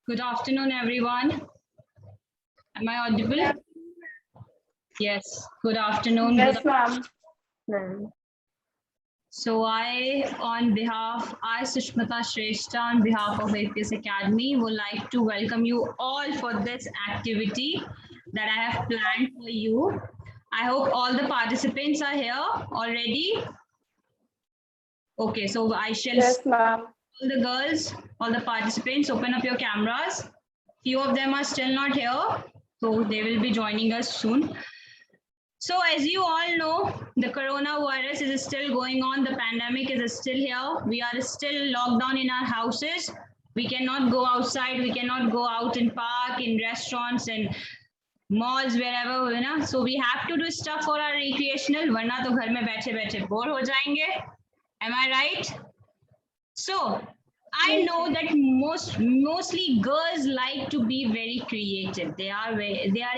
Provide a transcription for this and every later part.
Good afternoon, everyone. Am I audible? Yeah. Yes. Good afternoon. Yes, ma'am. So I, Sushmita Shrestha, on behalf of APS Academy, would like to welcome you all for this activity that I have planned for you. I hope all the participants are here already. Okay, so I shall Yes, ma'am. all the girls, all the participants, open up your cameras. Few of them are still not here, so they will be joining us soon. So as you all know, the coronavirus is still going on. The pandemic is still here. We are still locked down in our houses. We cannot go outside. We cannot go out in park, in restaurants, and malls, wherever, you know. So we have to do stuff for our recreational. वरना तो घर में बैठे बैठे bore हो जाएंगे. Am I right? So I know that mostly girls like to be very creative. They are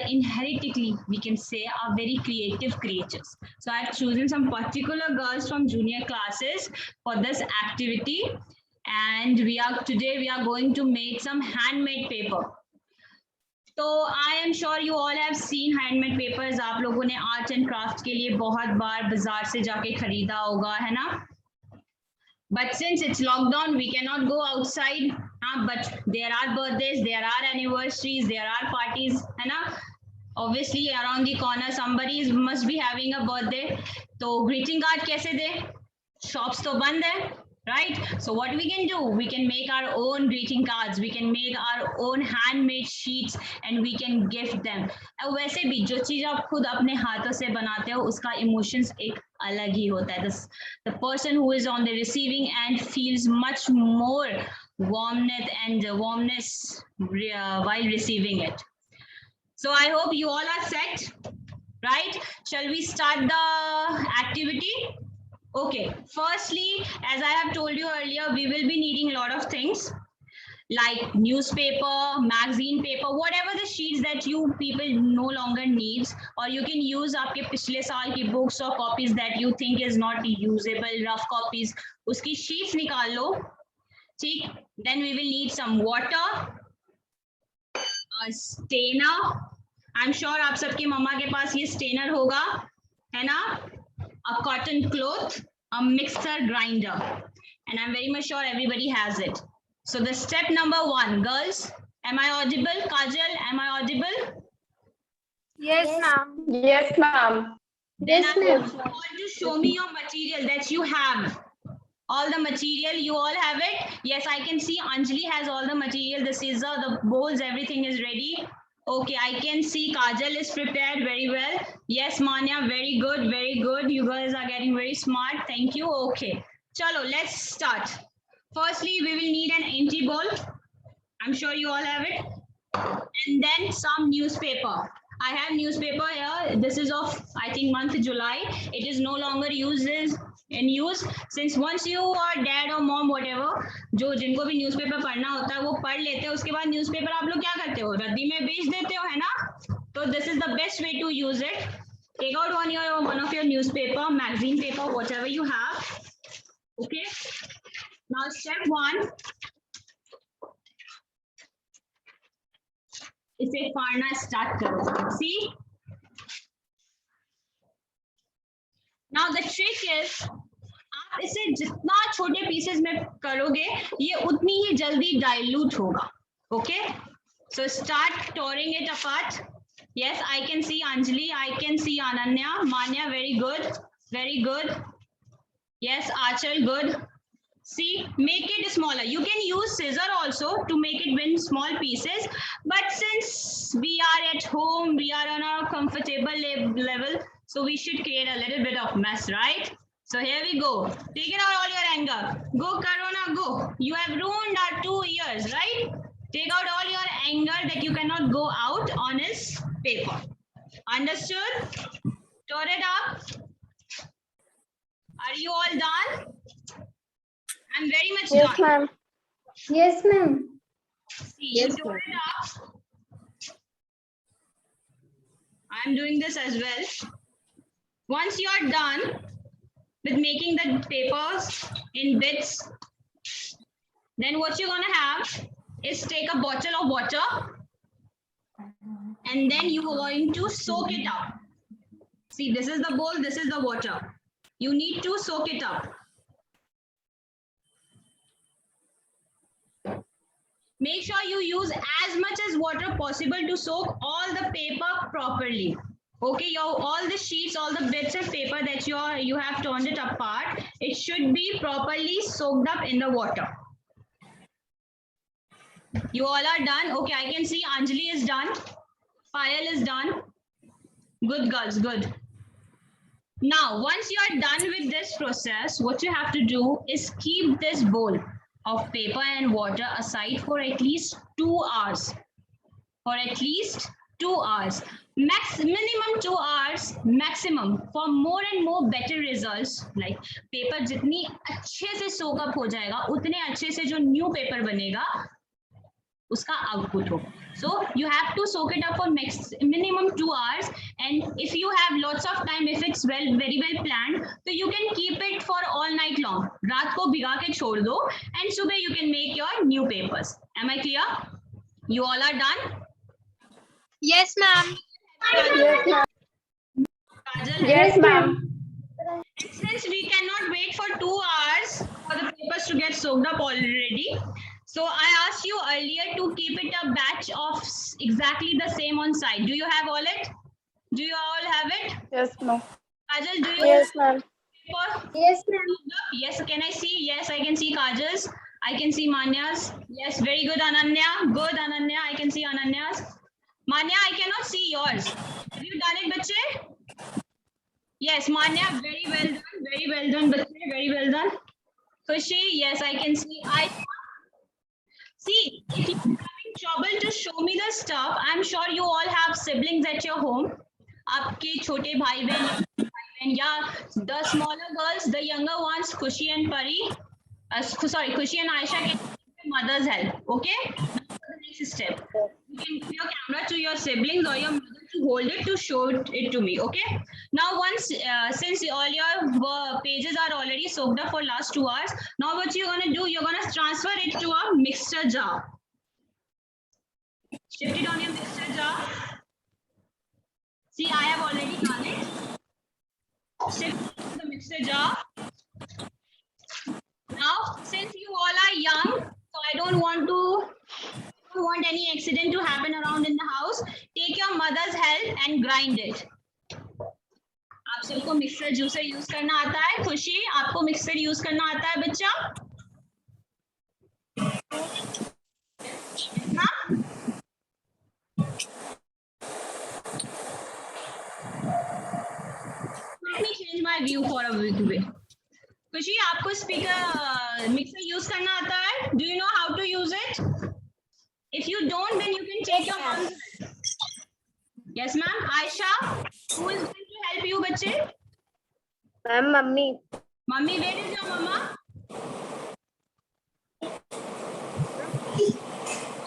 inherently, we can say, are very creative creatures. So I've chosen some particular girls from junior classes for this activity, and today we are going to make some handmade paper. तो I am sure you all have seen handmade papers. आप लोगों ने art and craft के लिए बहुत बार बाजार से जाके खरीदा होगा, है ना? But since it's lockdown, we cannot go outside. But there are birthdays, there are anniversaries, there are parties, है ना? Obviously, around the corner, somebody must be having a birthday. तो greeting card कैसे दे? Shops तो बंद है, right? So what we can do? We can make our own greeting cards. We can make our own handmade sheets, and we can gift them. अब वैसे भी जो चीज आप खुद अपने हाथों से बनाते हो, उसका emotions एक अलग ही होता है. The person who is on the receiving end feels much more warmness while receiving it. So I hope you all are set, right? Shall we start the activity? Okay, firstly, as I have told you earlier, we will be needing a lot of things like newspaper, magazine paper, whatever the sheets that you people no longer needs, or you can use आपके पिछले साल की books or copies that you think is not usable, rough copies, उसकी sheets निकाल लो, ठीक? Then we will need some water, a stainer. I'm sure आप सबकी मम्मा के पास ये stainer होगा, है ना? A cotton cloth, a mixer grinder, and I'm very much sure everybody has it. So the step number 1, girls, am I audible? Kajal, am I audible? Yes, ma'am. Yes, ma'am. Then I want you all to show me your material that you have. All the material, you all have it? Yes, I can see Anjali has all the material, the scissor, the bowls, everything is ready. Okay, I can see Kajal is prepared very well. Yes, Manya, very good, very good. You girls are getting very smart. Thank you. Okay, chalo, let's start. Firstly, we will need an empty bowl. I'm sure you all have it. And then some newspaper. I have newspaper here. This is of, I think, month July. It is no longer in use since once you are dad or mom whatever, जो जिनको भी newspaper पढ़ना होता है वो पढ़ लेते हैं. उसके बाद newspaper आप लोग क्या करते हो? रद्दी में बेच देते हो, है ना? तो this is the best way to use it. Take out one of your newspaper, magazine paper, whatever you have. Okay. Now step 1. इसे फाड़ना स्टार्ट करो. See? Now the trick is, आप इसे जितना छोटे पीसेस में करोगे, ये उतनी ही जल्दी डाइल्यूट होगा. Okay? So start tearing it apart. Yes, I can see Anjali. I can see Ananya. Manya, very good. Very good. Yes, Achal, good. See, make it smaller. You can use scissor also to make it in small pieces. But since we are at home, we are on a comfortable level, so we should create a little bit of mess, right? So here we go. Take it out all your anger. Go, Corona, go. You have ruined our 2 years, right? Take out all your anger that you cannot go out on his paper. Understood? Tear it up. Are you all done? I'm very much Yes, done. ma'am. Yes, ma'am. See, you do it up. I'm doing this as well. Once you're done with making the papers in bits, then what you're gonna have, is take a bottle of water and then you are going to soak it up. See, this is the bowl, this is the water. You need to soak it up. Make sure you use as much as water possible to soak all the paper properly. Okay, all the sheets, all the bits of paper that you have turned it apart, it should be properly soaked up in the water. You all are done. Okay, I can see Anjali is done. Payal is done. Good girls, good. Now, once you are done with this process, what you have to do is keep this bowl of paper and water aside for at least 2 hours. For at least 2 hours. Minimum 2 hours, maximum. For more and more better results, like paper जितनी अच्छे से soak up हो जाएगा, उतने अच्छे से जो new paper बनेगा, उसका output हो. So you have to soak it up for minimum 2 hours, and if you have lots of time, if it's very well planned, so you can keep it for all night long. रात को भिगा के छोड़ दो, and सुबह you can make your new papers. Am I clear? You all are done? Yes, ma'am. Yes, ma'am. Since we cannot wait for 2 hours for the papers to get soaked up already, so I asked you earlier to keep it a batch of exactly the same on site. Do you have all it? Do you all have it? Yes, ma'am. Kajal, do you? Yes, ma'am. Yes, ma'am. Yes, can I see? Yes, I can see Kajal's. I can see Manya's. Yes, very good, Ananya. Good, Ananya. I can see Ananya's. Manya, I cannot see yours. Have you done it, bache? Yes, Manya, very well done. Very well done, bache. Very well done. Khushi, yes, I can see. See, if you're having trouble to show me the stuff, I'm sure you all have siblings at your home. आपके छोटे भाई बहन या the smaller girls, the younger ones, Khushi and Pari, sorry, Khushi and Aisha can give mother's help. Okay. Now for the next step, you can give your camera to your siblings or your mother to hold it to show it to me. Okay. Now once since all your pages are already soaked up for last 2 hours, now what you're gonna do? You're gonna transfer it to a mixer jar. Shift it on your mixer jar. See, I have already done it. Shift the mixer jar. Now, since you all are young, so I don't want any accident to happen around in the house. Take your mother's help and grind it. आप सबको mixer juicer use करना आता है? खुशी, आपको mixer use करना आता है बच्चा? हाँ? Let me change my view for a little bit. खुशी, आपको स्पीकर मिक्सर यूज करना आता है? Do you know how to use it? If you don't, then you can take your mom's help. Yes, ma'am. Aisha, who is going to help you, बच्चे? Ma'am, mummy. Mummy, where is your mama?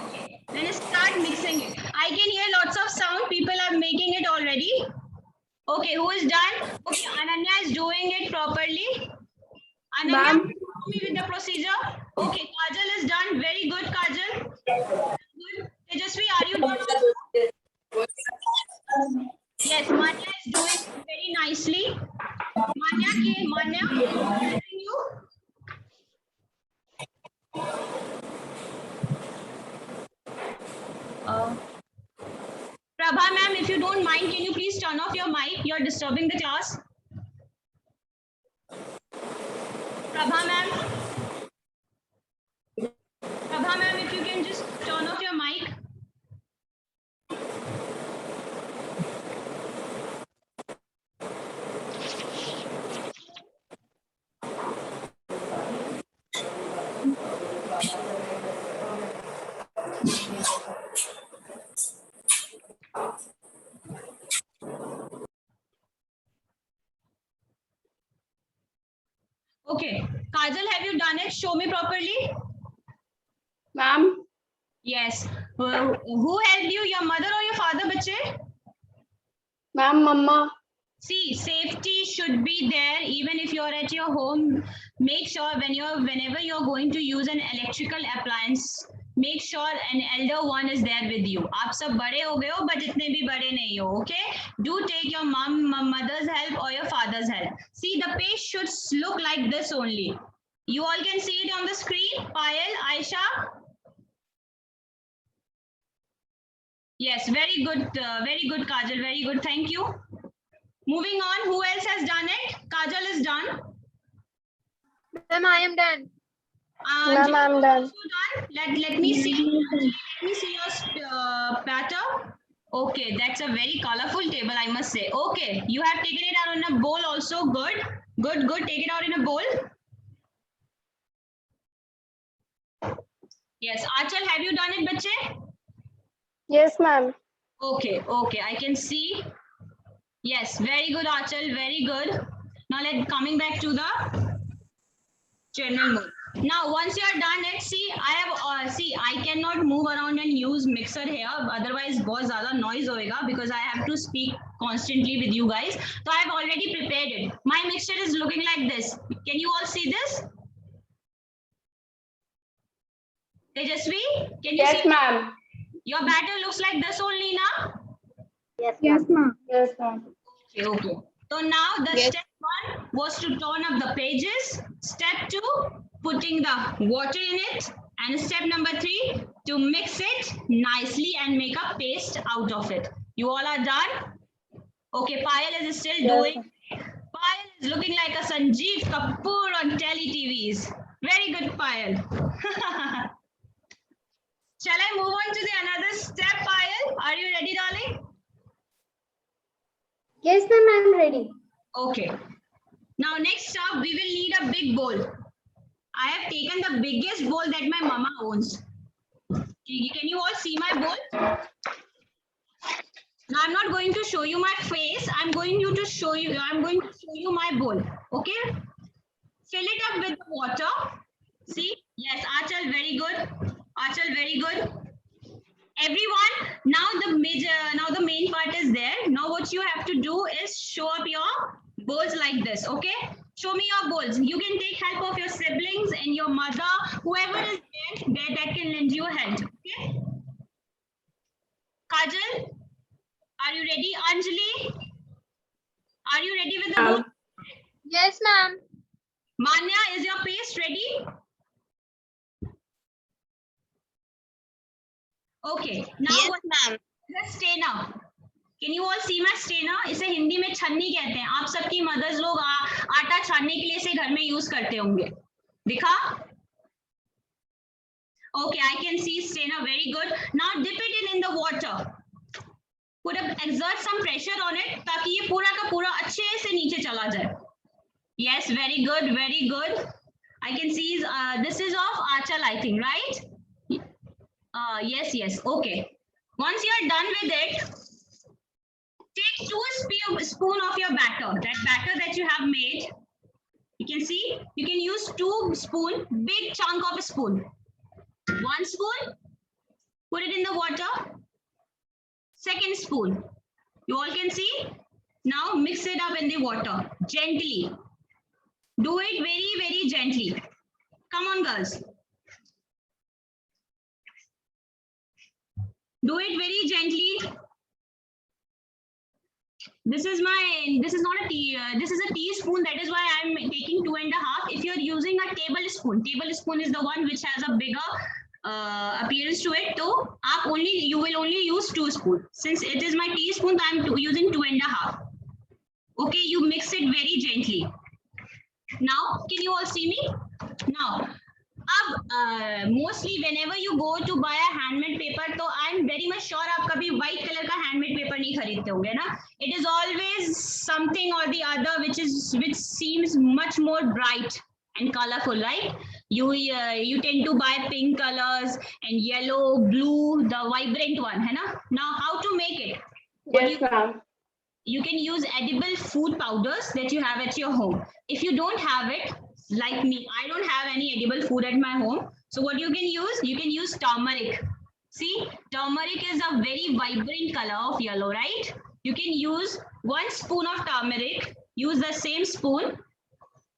Okay, then start mixing it. I can hear lots of sound. People are making it already. Okay, who is done? Okay, Ananya is doing it properly. Ananya, help me with the procedure. Okay, Kajal is done. Very good, Kajal. Good. Tejasvi, are you done? Yes, Manya is doing it very nicely. Manya, helping you. Prabha ma'am, if you don't mind, can you please turn off your mic? You're disturbing the class. Prabha ma'am. Prabha ma'am, if you can just turn off your mic. Okay, Kajal, have you done it? Show me properly. Ma'am. Yes. Who helped you? Your mother or your father, bache? Ma'am, mama. See, safety should be there even if you're at your home. Make sure whenever you're going to use an electrical appliance, make sure an elder one is there with you. आप सब बड़े हो गए हो but इतने भी बड़े नहीं हो. Okay, do take your mother's help or your father's help. See, the page should look like this only. You all can see it on the screen. Payal, Aisha. Yes, very good, Kajal, very good. Thank you. Moving on, who else has done it? Kajal is done. Ma'am, I am done. Ma'am, I'm done. Let me see. Let me see your pattern. Okay, that's a very colorful table, I must say. Okay, you have taken it out in a bowl also. Good, good, good. Take it out in a bowl. Yes, Achal, have you done it, bache? Yes, ma'am. Okay, okay, I can see. Yes, very good, Achal, very good. Now coming back to the general mode. Now, once you are done it, see, I cannot move around and use mixer here. Otherwise, बहुत ज़्यादा noise होएगा because I have to speak constantly with you guys. So I have already prepared it. My mixture is looking like this. Can you all see this? Tejasvi, can you see? Yes, ma'am. Your batter looks like this only, na? Yes, ma'am. Yes, ma'am. Okay, okay. So now the step 1 was to turn up the pages. Step 2, putting the water in it. And step number 3, to mix it nicely and make a paste out of it. You all are done? Okay, Payal is still doing. Payal is looking like a Sanjeev Kapoor on tele-TVs. Very good, Payal. Shall I move on to the another step, Payal? Are you ready, darling? Yes, ma'am, I'm ready. Okay. Now next up, we will need a big bowl. I have taken the biggest bowl that my mama owns. Can you all see my bowl? Now I'm not going to show you my face. I'm going to show you my bowl. Okay? Fill it up with water. See? Yes, Achal, very good. Achal, very good. Everyone, now the main part is there. Now what you have to do is show up your bowls like this, okay? Show me your bowls. You can take help of your siblings and your mother, whoever is there that can lend you a hand, okay? Kajal, are you ready? Anjali, are you ready with the bowl? Yes, ma'am. Manya, is your paste ready? Okay. Now Yes, ma'am. The strainer. Can you all see my strainer? इसे हिंदी में छन्नी कहते हैं. आप सबकी mother's लोग आटा छानने के लिए इसे घर में यूज करते होंगे. दिखा? Okay, I can see strainer. Very good. Now dip it in the water. Exert some pressure on it ताकि ये पूरा का पूरा अच्छे से नीचे चला जाए. Yes, very good, very good. I can see this is of Achal, I think, right? Yes, yes. Okay. Once you are done with it, take 2 spoons of your batter. That batter that you have made, you can see, you can use 2 spoons, big chunk of a spoon. 1 spoon, put it in the water. 2nd spoon, you all can see. Now mix it up in the water, gently. Do it very, very gently. Come on, girls. Do it very gently. This is not a tea. This is a teaspoon. That is why I'm taking 2.5. If you're using a tablespoon is the one which has a bigger appearance to it. So you will only use 2 spoons. Since it is my teaspoon, I'm using 2.5. Okay, you mix it very gently. Now, can you all see me? Now, mostly whenever you go to buy a handmade paper, so I'm very much sure आप कभी white color का handmade paper नहीं खरीदते होंगे ना? It is always something or the other which seems much more bright and colorful, right? You tend to buy pink colors and yellow, blue, the vibrant one, है ना? Now, how to make it? Yes, ma'am. You can use edible food powders that you have at your home. If you don't have it, like me, I don't have any edible food at my home. So what you can use turmeric. See, turmeric is a very vibrant color of yellow, right? You can use 1 spoon of turmeric, use the same spoon,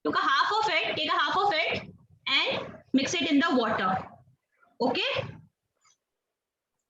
take a half of it and mix it in the water. Okay?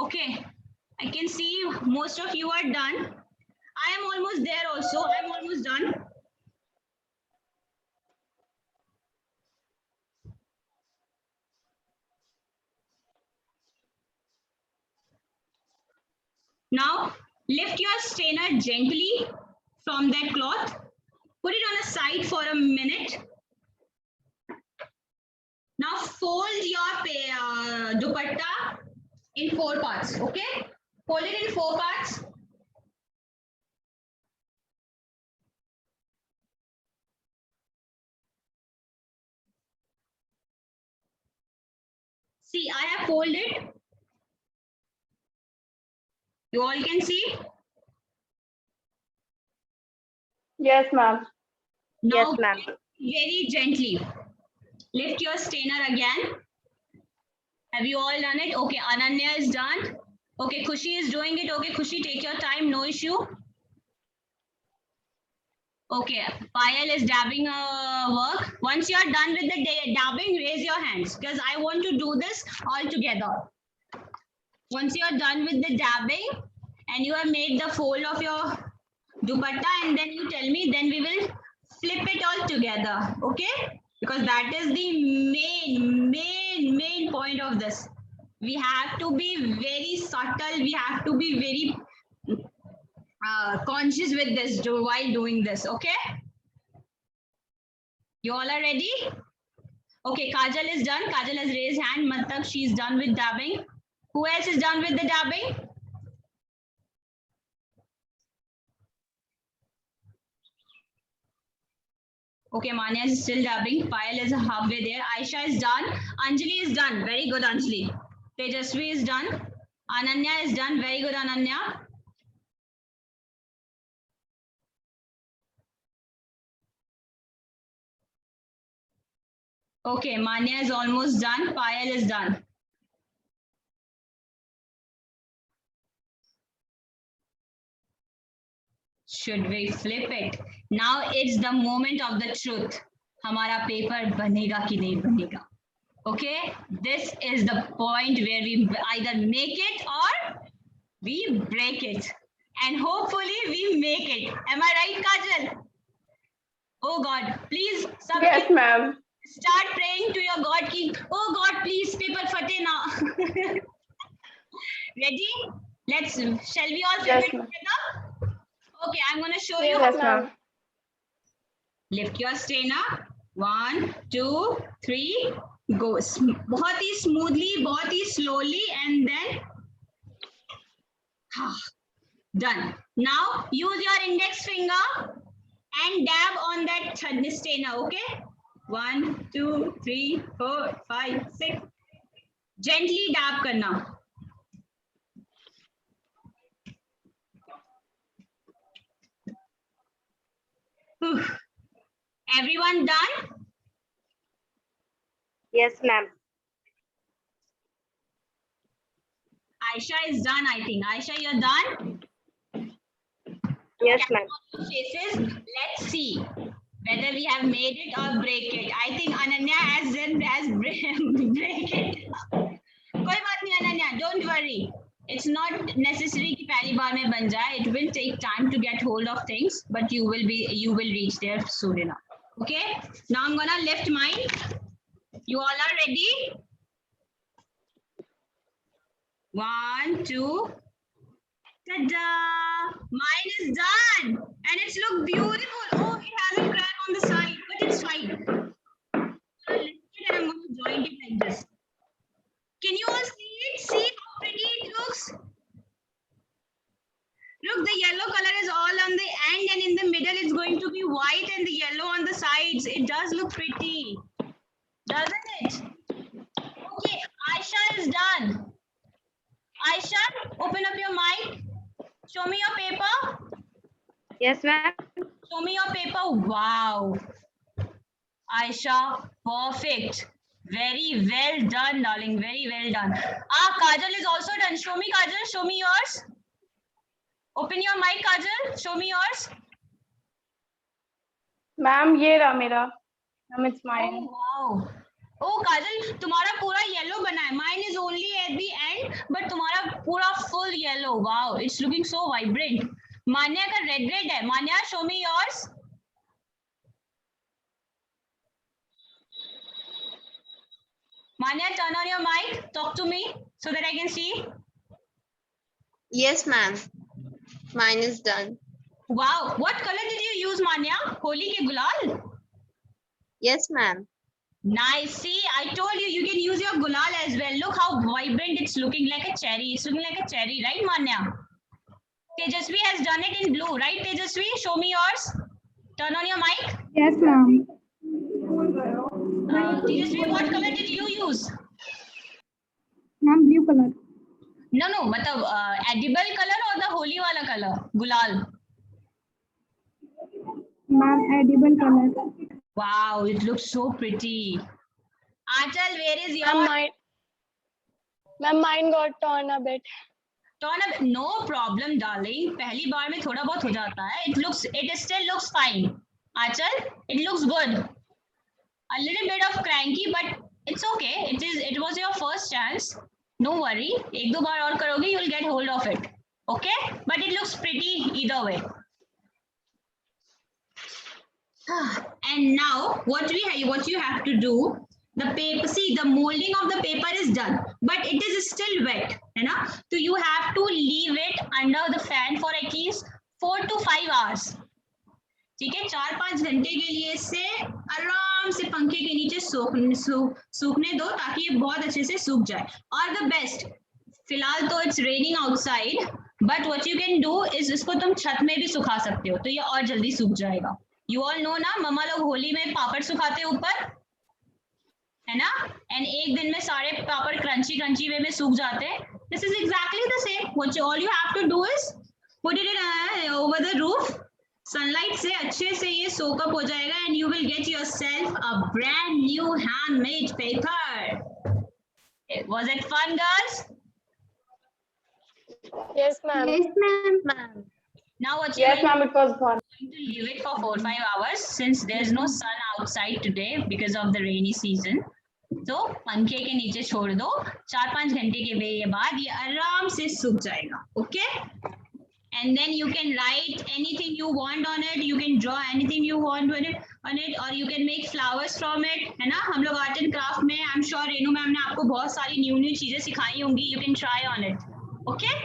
Okay, I can see most of you are done. I am almost there also. I'm almost done. Now, lift your strainer gently from that cloth. Put it on a side for a minute. Now, fold your dupatta in 4 parts, okay? Fold it in 4 parts. See, I have folded. You all can see. Yes, ma'am. Now, Yes, ma'am. very gently lift your strainer again. Have you all done it? Okay, Ananya is done. Okay, Khushi is doing it. Okay, Khushi, take your time, no issue. Okay, Payal is dabbing work. Once you are done with the dabbing, raise your hands because I want to do this all together. Once you are done with the dabbing and you have made the fold of your dupatta and then you tell me, then we will flip it all together, okay? Because that is the main point of this. We have to be very subtle. We have to be very conscious with this while doing this, okay? You all are ready? Okay, Kajal is done. Kajal has raised hand. Matlab she's done with dabbing. Who else is done with the dabbing? Okay, Manya is still dabbing. Payal is halfway there. Aisha is done. Anjali is done. Very good, Anjali. Tejasvi is done. Ananya is done. Very good, Ananya. Okay, Manya is almost done. Payal is done. Should we flip it? Now it's the moment of the truth. हमारा paper बनेगा कि नहीं बनेगा? Okay, this is the point where we either make it or we break it. And hopefully we make it. Am I right, Kajal? Oh God, please Yes, ma'am. start praying to your God ki, oh God, please paper fate na. Ready? Shall we all flip Yes, it ma'am. together? Okay, I'm going to show you. Yes, ma'am. Lift your strainer. 1, 2, 3, go. बहुत ही smoothly, बहुत ही slowly, and then done. Now use your index finger and dab on that strainer. Okay. 1, 2, 3, 4, 5, 6. Gently dab करना. Everyone done? Yes, ma'am. Aisha is done, I think. Aisha, you're done? Yes, ma'am. Faces. Let's see whether we have made it or break it. I think Ananya has break it. कोई बात नहीं Ananya, don't worry. It's not necessary कि पहली बार में बन जाए. It will take time to get hold of things, but you will reach there soon enough. Okay. Now I'm gonna lift mine. You all are ready? 1, 2. Ta-da! Mine is done, and it's look beautiful. Oh, it has a crack on the side, but it's fine. I'll lift it and I'm going to join it like this. Can you all see it? See how pretty it looks? Look, the yellow color is all on the end, and in the middle it's going to be white and the yellow on the sides. It does look pretty, doesn't it? Okay, Aisha is done. Aisha, open up your mic. Show me your paper. Yes, ma'am. Show me your paper. Wow. Aisha, perfect. Very well done, darling. Very well done. Kajal is also done. Show me, Kajal. Show me yours. Open your mic, Kajal. Show me yours. Ma'am, ये रहा मेरा. Ma'am, it's mine. Oh, wow. ओ काजल, तुम्हारा पूरा yellow बना है. Mine is only at the end, but तुम्हारा पूरा full yellow. Wow, it's looking so vibrant. मान्या का red है. मान्या, show me yours. Manya, turn on your mic. Talk to me so that I can see. Yes, ma'am. Mine is done. Wow. What color did you use, Manya? Holi ke gulal? Yes, ma'am. Nice. See, I told you, you can use your gulal as well. Look how vibrant it's looking, like a cherry. It's looking like a cherry, right, Manya? Tejasvi has done it in blue, right, Tejasvi? Show me yours. Turn on your mic. Yes, ma'am. Tejasvi, what color did you use? Ma'am, blue color. No, matlab edible color or the holy wala color? Gulal. Ma'am, edible color. Wow, it looks so pretty. Achal, where is your? Ma'am, mine got torn a bit. Torn up? No problem, darling. पहली बार में थोड़ा बहुत हो जाता है. It still looks fine. Achal, it looks good. A little bit of cranky, but it's okay. It was your first chance. No worry. एक दो बार और करोगे, you'll get hold of it. Okay? But it looks pretty either way. And now what you have to do, the paper, see the molding of the paper is done, but it is still wet, है ना? So you have to leave it under the fan for at least 4 to 5 hours. ठीक है, 4-5 घंटे के लिए इसे आराम से पंखे के नीचे सूखने दो ताकि ये बहुत अच्छे से सूख जाए. और the best, फिलहाल तो it's raining outside, but what you can do is इसको तुम छत में भी सुखा सकते हो, तो ये और जल्दी सूख जाएगा. You all know ना, मम्मा लोग होली में पापड़ सुखाते ऊपर, है ना? And एक दिन में सारे पापड़ क्रंची वे में सूख जाते हैं. This is exactly the same. All you have to do is put it over the roof. Sunlight से अच्छे से ये soak up हो जाएगा and you will get yourself a brand new handmade paper. Was it fun, girls? Yes, ma'am. Yes, ma'am. Now what you Yes, ma'am, it was fun. going to leave it for 4-5 hours since there's no sun outside today because of the rainy season. तो पंखे के नीचे छोड़ दो. 4-5 घंटे के बाद ये आराम से सूख जाएगा. Okay? And then you can write anything you want on it. You can draw anything you want on it, or you can make flowers from it. है ना? हम लोग art and craft में, I'm sure रेनू मैम ने आपको बहुत सारी new चीजें सिखाई होंगी. You can try on it. Okay?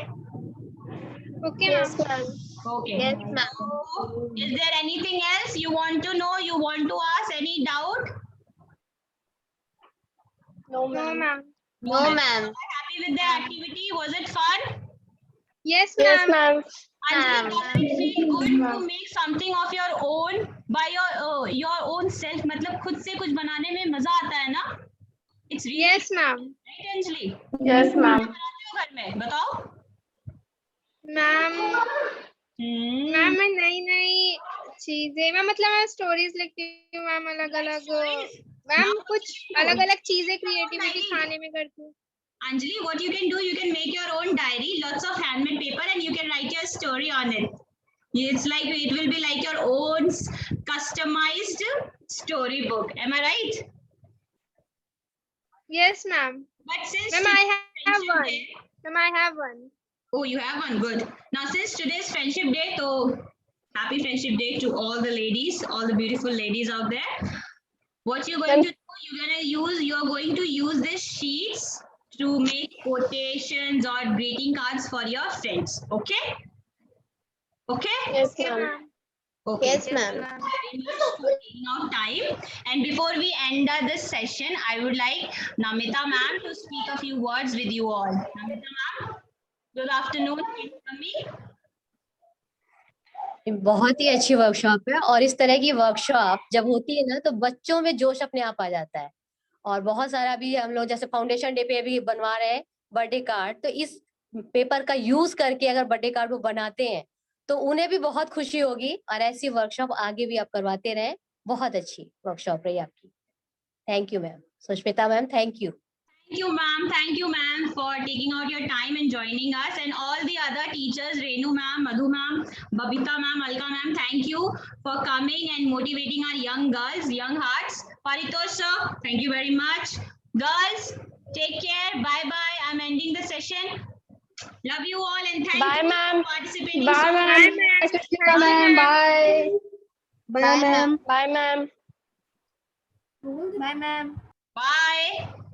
Okay, yes, ma'am. Okay. Yes, ma'am. So, is there anything else you want to know? You want to ask? Any doubt? No, ma'am. No, ma'am. Happy with the activity? Was it fun? Yes, ma'am. Anjali, does it feel good to make something of your own by your own self? मतलब खुद से कुछ बनाने में मजा आता है ना? It's really Yes, ma'am. right, Anjali? Yes, ma'am. बनाते हो घर में? बताओ. मैम मैं नई चीजें, मैं मतलब मैं स्टोरीज लिखती हूँ मैम, अलग अलग मैम, कुछ अलग अलग चीजें क्रिएटिविटी खाने में करती हूँ. Anjali, what you can do, you can make your own diary, lots of handmade paper, and you can write your story on it. It's like, it will be like your own customized storybook. Am I right? Yes, ma'am. But since Ma'am, I have Friendship one. Day- Ma'am, I have one. Oh, you have one. Good. Now, since today's Friendship Day, so happy Friendship Day to all the ladies, all the beautiful ladies out there. What you're going to do, you're going to use these sheets to make quotations or greeting cards for your friends. Okay? Okay? Yes, ma'am. Okay. Yes, ma'am. Very much for taking out time. And before we end this session, I would like Namita ma'am to speak a few words with you all. Namita ma'am, good afternoon. From me. बहुत ही अच्छी workshop है, और इस तरह की workshop जब होती है ना तो बच्चों में जोश अपने आप आ जाता है. और बहुत सारा भी हम लोग जैसे फाउंडेशन डे पे भी बनवा रहे हैं बर्थडे कार्ड, तो इस पेपर का यूज करके अगर बर्थडे कार्ड वो बनाते हैं तो उन्हें भी बहुत खुशी होगी. और ऐसी वर्कशॉप आगे भी आप करवाते रहें. बहुत अच्छी वर्कशॉप रही आपकी. Thank you ma'am. Sushmita ma'am, thank you. Thank you, ma'am. Thank you, ma'am, for taking out your time and joining us. And all the other teachers, Renu ma'am, Madhu ma'am, Babita ma'am, Alka ma'am, thank you for coming and motivating our young girls, young hearts. Paritosh sir, thank you very much. Girls, take care. Bye bye. I'm ending the session. Love you all and thank Bye, you ma'am. for participating. Bye, so ma'am. much. ma'am. Bye. Bye, ma'am. Bye, ma'am. Bye.